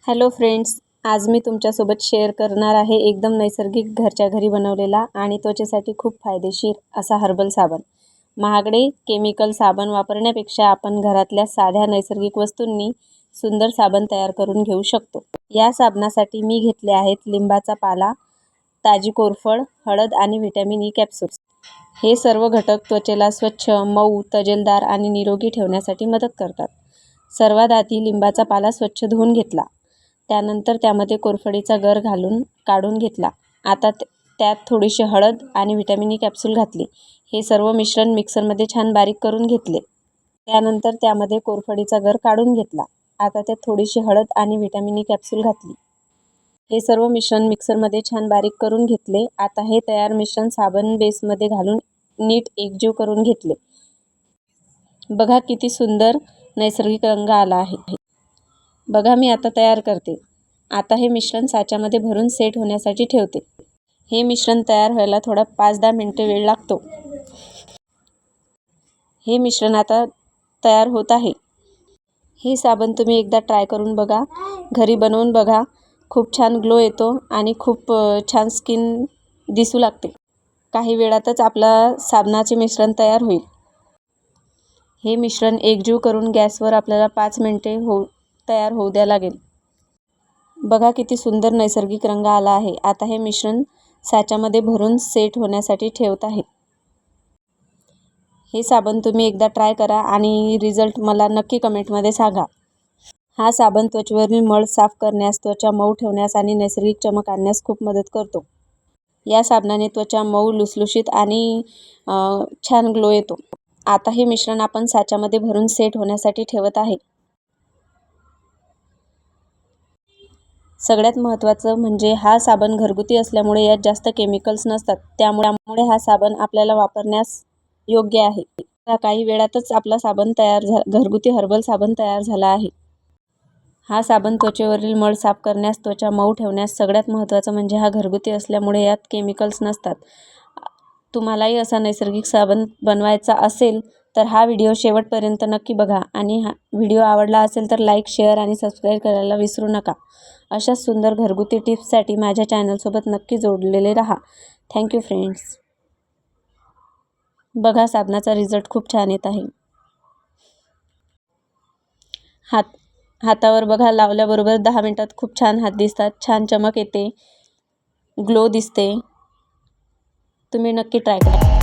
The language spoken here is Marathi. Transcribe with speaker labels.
Speaker 1: हॅलो फ्रेंड्स, आज मी तुमच्यासोबत शेअर करणार आहे एकदम नैसर्गिक घरच्या घरी बनवलेला आणि त्वचेसाठी खूप फायदेशीर असा हर्बल साबण। महागडे केमिकल साबण वापरण्यापेक्षा आपण घरातल्या साध्या नैसर्गिक वस्तूंनी सुंदर साबण तयार करून घेऊ शकतो। या साबणासाठी मी घेतले आहेत लिंबाचा पाला, ताजी कोरफड, हळद आणि व्हिटॅमिन ई कॅप्सूल्स। हे सर्व घटक त्वचेला स्वच्छ, मऊ, तजेलदार आणि निरोगी ठेवण्यासाठी मदत करतात। सर्वात आधी लिंबाचा पाला स्वच्छ धुवून घेतला। त्यानंतर त्यामध्ये कोरफडीचा गर घालून काढून घेतला। आता त्यात थोडीशी हळद आणि व्हिटॅमिन ई कॅप्सूल घातली। हे सर्व मिश्रण मिक्सरमध्ये छान बारीक करून घेतले। त्यानंतर त्यामध्ये कोरफडीचा गर काढून घेतला। आता त्यात थोडीशी हळद आणि व्हिटॅमिन ई कॅप्सूल घातली। हे सर्व मिश्रण मिक्सरमध्ये छान बारीक करून घेतले। आता हे तयार मिश्रण साबण बेसमध्ये घालून नीट एकजीव करून घेतले। बघा किती सुंदर नैसर्गिक रंग आला आहे। बघा मी आता तयार करते। आता हे मिश्रण साच्यामध्ये भरून सेट होण्यासाठी ठेवते। हे मिश्रण तयार व्हायला थोडा 5-10 मिनिटे वेळ लागतो। हे मिश्रण आता तयार होत आहे। हे साबण तुम्ही एकदा ट्राय करून बघा, घरी बनवून बघा। खूप छान ग्लो येतो आणि खूप छान स्किन दिसू लागते। काही वेळातच आपला साबणाचे मिश्रण तयार होईल। हे मिश्रण एकजीव करून गॅसवर आपल्याला 5 मिनिटे तयार होऊ द्या लागेल। बघा किती सुंदर नैसर्गिक रंग आला आहे। आता हे मिश्रण साच्यामध्ये भरून सेट होण्यासाठी ठेवत आहे। हे साबण तुम्ही एकदा ट्राय करा आणि रिझल्ट मला नक्की कमेंटमध्ये सांगा। हा साबण त्वचेवरील मळ साफ करण्यास, त्वचा मऊ ठेवण्यास आणि नैसर्गिक चमक आणण्यास खूप मदत करतो। या साबणाने त्वचा मऊ, लुसलुशीत आणि छान ग्लो येतो। आता हे मिश्रण आपण साच्यामध्ये भरून सेट होण्यासाठी ठेवत आहे। सगळ्यात महत्त्वाचं म्हणजे हा साबण घरगुती असल्यामुळे यात जास्त केमिकल्स नसतात। त्यामुळे हा साबण आपल्याला वापरण्यास योग्य आहे। काही वेळातच आपला साबण घरगुती हर्बल साबण तयार झाला आहे। हा साबण त्वचेवरील मळ साफ करण्यास, त्वचा मऊ ठेवण्यास, सगळ्यात महत्त्वाचं म्हणजे हा घरगुती असल्यामुळे यात केमिकल्स नसतात। तुम्हालाही असा नैसर्गिक साबण बनवायचा असेल तर हा व्हिडिओ शेवटपर्यंत नक्की बघा आणि हा व्हिडिओ आवडला असेल तर लाईक, शेअर आणि सबस्क्राईब करायला विसरू नका। अशाच सुंदर घरगुती टिप्ससाठी माझ्या चॅनलसोबत नक्की जोडलेले राहा। Thank you friends. बघा साबणाचा रिझल्ट खूप छान येत आहे। हातावर बघा लावल्याबरोबर 10 मिनिटात खूप छान हात दिसतात, छान चमक येते, ग्लो दिसते। तुम्ही नक्की ट्राय करा।